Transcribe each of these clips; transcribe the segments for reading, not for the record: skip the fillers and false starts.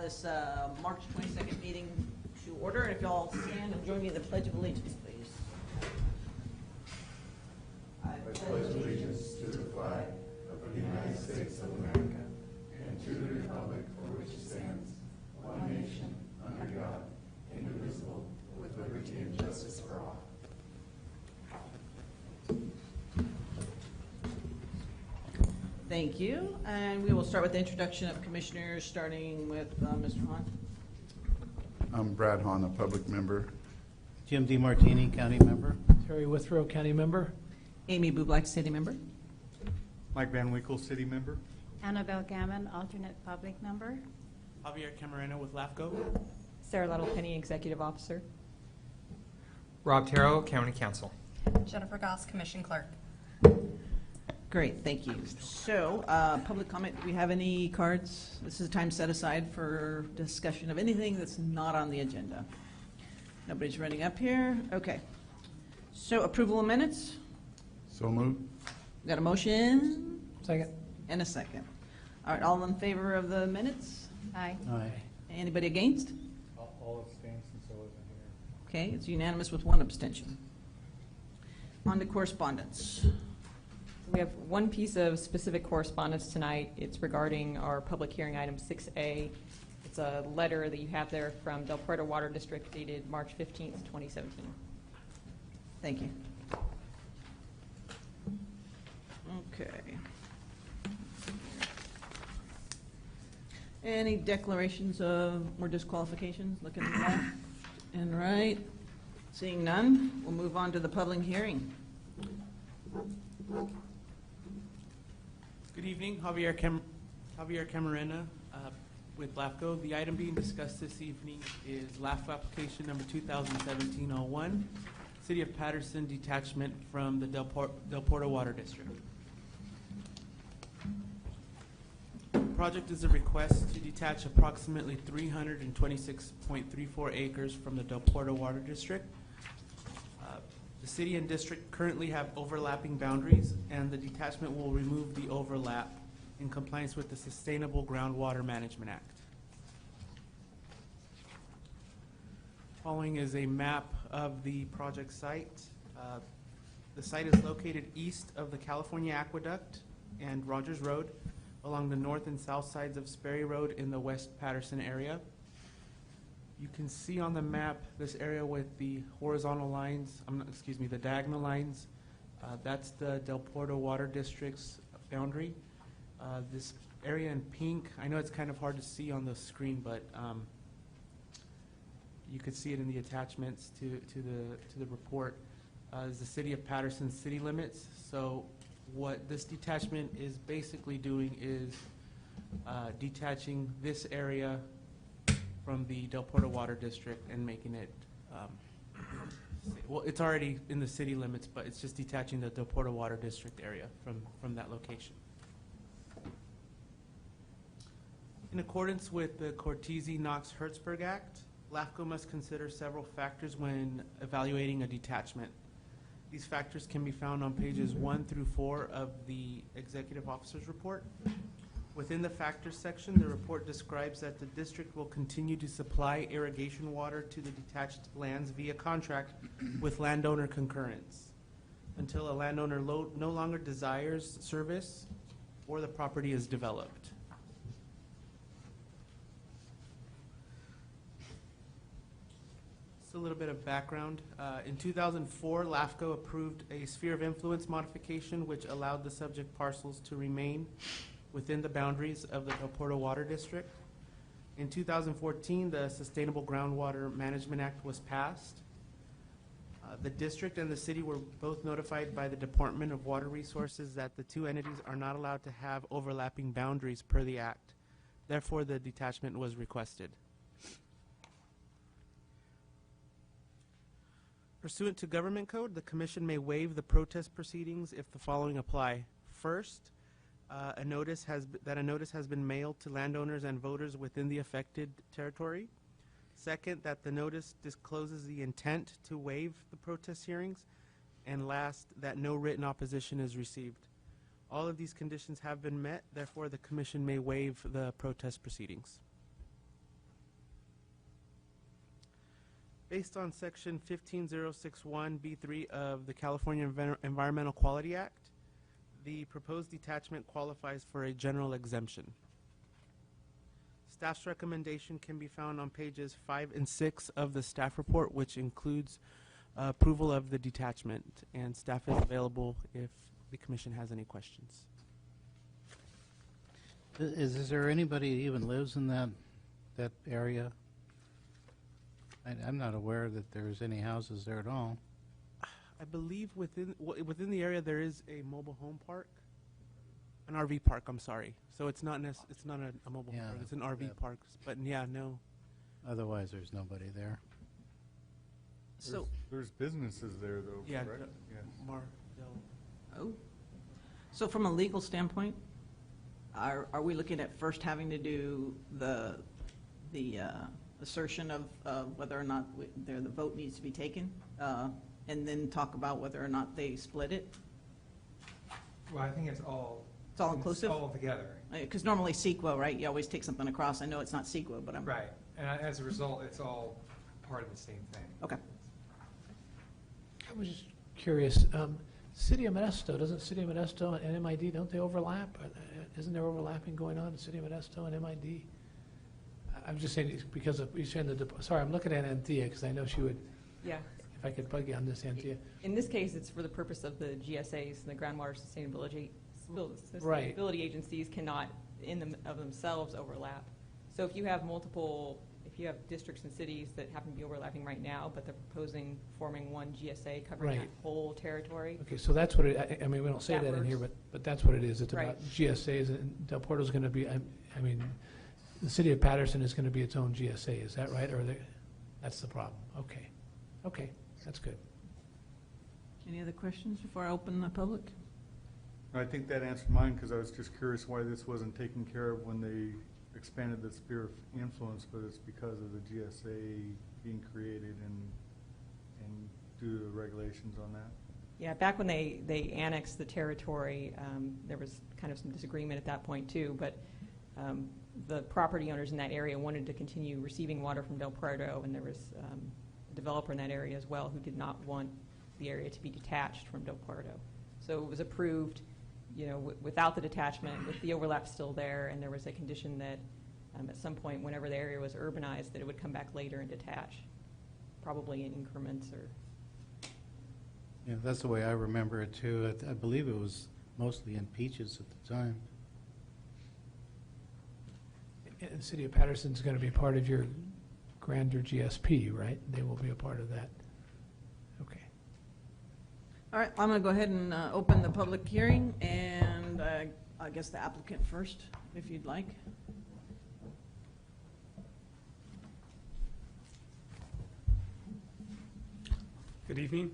this March 22nd meeting to order. And if y'all stand and join me in the Pledge of Allegiance, please. I pledge allegiance to the flag of the United States of America and to the republic for which it stands, one nation, under God, indivisible, with liberty and justice for all. Thank you. And we will start with the introduction of commissioners, starting with Mr. Hahn. I'm Brad Hahn, a public member. Jim DeMartini, county member. Terry Withrow, county member. Amy Bublak, city member. Mike Van Winkle, city member. Annabelle Gammon, alternate public member. Javier Camarena with LAFCO. Sarah Little-Penny, executive officer. Rob Terrell, county council. Jennifer Goss, commission clerk. Great, thank you. So, public comment, do we have any cards? This is a time set aside for discussion of anything that's not on the agenda. Nobody's running up here. Okay. So, approval of minutes? So moved. Got a motion? Second. And a second. All right, all in favor of the minutes? Aye. Aye. Anybody against? All abstain since I wasn't here. Okay, it's unanimous with one abstention. On to correspondence. We have one piece of specific correspondence tonight. It's regarding our public hearing item 6A. It's a letter that you have there from Del Puerto Water District dated March 15th, 2017. Thank you. Okay. Any declarations of or disqualifications? Looking left and right. Seeing none, we'll move on to the public hearing. Good evening, Javier Camarena with LAFCO. The item being discussed this evening is LAFCO application number 2017-01, City of Patterson detachment from the Del Puerto Water District. The project is a request to detach approximately 326.34 acres from the Del Puerto Water District. The city and district currently have overlapping boundaries, and the detachment will remove the overlap in compliance with the Sustainable Groundwater Management Act. Following is a map of the project site. The site is located east of the California Aqueduct and Rogers Road, along the north and south sides of Sperry Road in the West Patterson area. You can see on the map this area with the horizontal lines, the diagonal lines. That's the Del Puerto Water District's boundary. This area in pink, I know it's kind of hard to see on the screen, but you could see it in the attachments to the report, is the City of Patterson city limits. So what this detachment is basically doing is detaching this area from the Del Puerto Water District and making it, well, it's already in the city limits, but it's just detaching the Del Puerto Water District area from that location. In accordance with the Cortese-Knox-Hertzberg Act, LAFCO must consider several factors when evaluating a detachment. These factors can be found on pages 1 through 4 of the Executive Officer's Report. Within the factors section, the report describes that the district will continue to supply irrigation water to the detached lands via contract with landowner concurrence until a landowner no longer desires service or the property is developed. Just a little bit of background. In 2004, LAFCO approved a sphere of influence modification which allowed the subject parcels to remain within the boundaries of the Del Puerto Water District. In 2014, the Sustainable Groundwater Management Act was passed. The district and the city were both notified by the Department of Water Resources that the two entities are not allowed to have overlapping boundaries per the act. Therefore, the detachment was requested. Pursuant to Government Code, the Commission may waive the protest proceedings if the following apply. First, a notice has been mailed to landowners and voters within the affected territory. Second, that the notice discloses the intent to waive the protest hearings. And last, that no written opposition is received. All of these conditions have been met, therefore the Commission may waive the protest proceedings. Based on Section 15061B3 of the California Environmental Quality Act, the proposed detachment qualifies for a general exemption. Staff's recommendation can be found on pages 5 and 6 of the staff report, which includes approval of the detachment, and staff is available if the commission has any questions. Is there anybody that even lives in that area? I'm not aware that there's any houses there at all. I believe within the area there is a mobile home park, an RV park. I'm sorry. So it's not it's not a mobile home Yeah, park. It's an RV yeah. park. But yeah, no. Otherwise, there's nobody there. So, There's businesses there, though, Yeah, correct? the- Yes. oh. So from a legal standpoint, are we looking at first having to do the assertion of whether or not the vote needs to be taken, and then talk about whether or not they split it? Well, I think it's all. It's all inclusive? All together. Because normally CEQA, right, you always take something across. I know it's not CEQA, but I'm. Right. And as a result, it's all part of the same thing. Okay. I was just curious, City of Modesto, doesn't City of Modesto and MID, don't they overlap? Isn't there overlapping going on in City of Modesto and MID? I'm just saying, it's because of, you're saying sorry, I'm looking at Anthea, because I know she would, Yeah. if I could bug you on this, Anthea. In this case, it's for the purpose of the GSAs, the groundwater sustainability Right. agencies cannot of themselves overlap. So if you have districts and cities that happen to be overlapping right now, but they're proposing forming one GSA covering that Right. whole territory. Okay, so that's what I mean, we don't say That that in here, works. but that's what it is. It's Right. about GSAs, and Del Porto's going to be, I mean, the city of Patterson is going to be its own GSA, is that right? Or that's the problem? Okay. Okay, that's good. Any other questions before I open the public? I think that answered mine, because I was just curious why this wasn't taken care of when they expanded the sphere of influence, but it's because of the GSA being created and due to the regulations on that. Yeah, back when they annexed the territory, there was kind of some disagreement at that point too, but the property owners in that area wanted to continue receiving water from Del Puerto, and there was a developer in that area as well who did not want the area to be detached from Del Puerto. So it was approved, without the detachment, with the overlap still there, and there was a condition that at some point, whenever the area was urbanized, that it would come back later and detach, probably in increments or. Yeah, that's the way I remember it too. I believe it was mostly in Peaches at the time. And the city of Patterson's going to be part of your grander GSP, right? They will be a part of that. Okay. All right, I'm going to go ahead and open the public hearing, and I guess the applicant first, if you'd like. Good evening.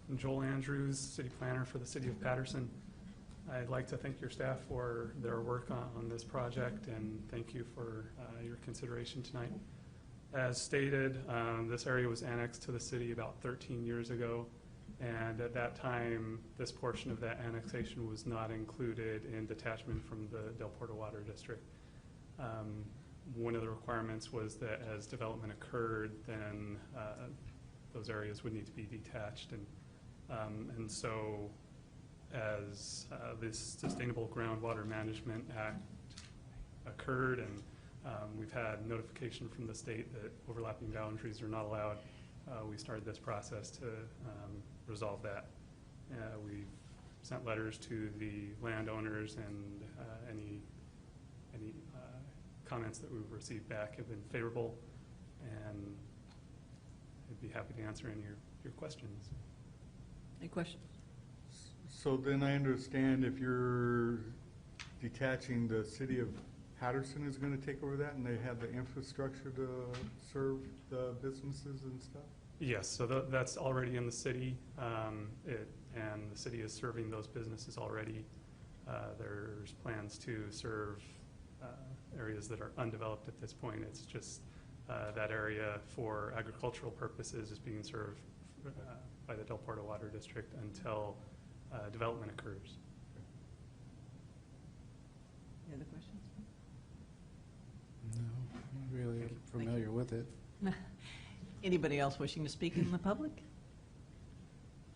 I'm Joel Andrews, City Planner for the City of Patterson. I'd like to thank your staff for their work on this project, and thank you for your consideration tonight. As stated, this area was annexed to the city about 13 years ago, and at that time, this portion of that annexation was not included in detachment from the Del Puerto Water District. One of the requirements was that as development occurred, then those areas would need to be detached, and so as this Sustainable Groundwater Management Act occurred, and we've had notification from the state that overlapping boundaries are not allowed, we started this process to resolve that. We've sent letters to the landowners, and any comments that we've received back have been favorable, and I'd be happy to answer any of your questions. Any questions? So then I understand if you're detaching, the city of Patterson is going to take over that, and they have the infrastructure to serve the businesses and stuff? Yes, so that's already in the city, and the city is serving those businesses already. There's plans to serve areas that are undeveloped at this point. It's just that area for agricultural purposes is being served by the Del Puerto Water District until development occurs. Any other questions? No, I'm not really familiar with it. Anybody else wishing to speak in the public?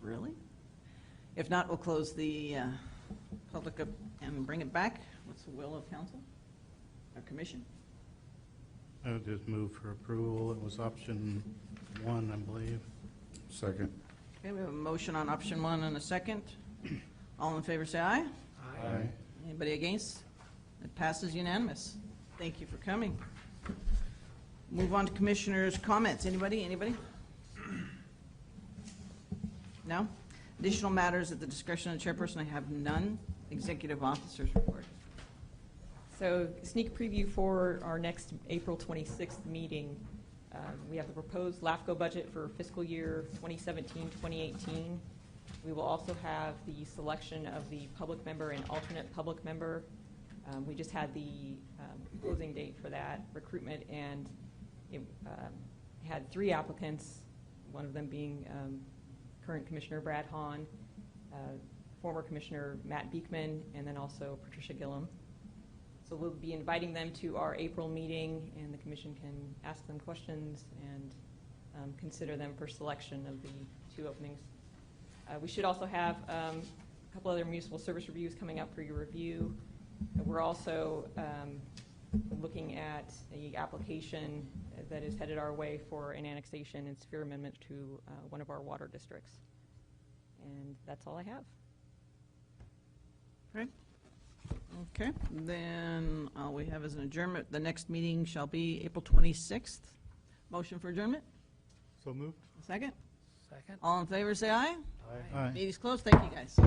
Really? If not, we'll close the public up and bring it back. What's the will of council or commission? I would just move for approval. It was option 1, I believe. Second. Okay, we have a motion on option 1 and a second. All in favor, say aye. Aye. Anybody against? It passes unanimous. Thank you for coming. Move on to commissioners' comments. Anybody? No? Additional matters at the discretion of the chairperson, I have none. Executive officers report. So sneak preview for our next April 26th meeting. We have the proposed LAFCO budget for fiscal year 2017-2018. We will also have the selection of the public member and alternate public member. We just had the closing date for that recruitment, and it had 3 applicants, one of them being current Commissioner Brad Hahn, former Commissioner Matt Beekman, and then also Patricia Gillum. So we'll be inviting them to our April meeting, and the commission can ask them questions and consider them for selection of the 2 openings. We should also have a couple other municipal service reviews coming up for your review. We're also looking at an application that is headed our way for an annexation and sphere amendment to one of our water districts. And that's all I have. Right. Okay, then all we have is an adjournment. The next meeting shall be April 26th. Motion for adjournment? So moved? Second? Second? All in favor, say aye. Aye. Meeting's closed. Thank you, guys.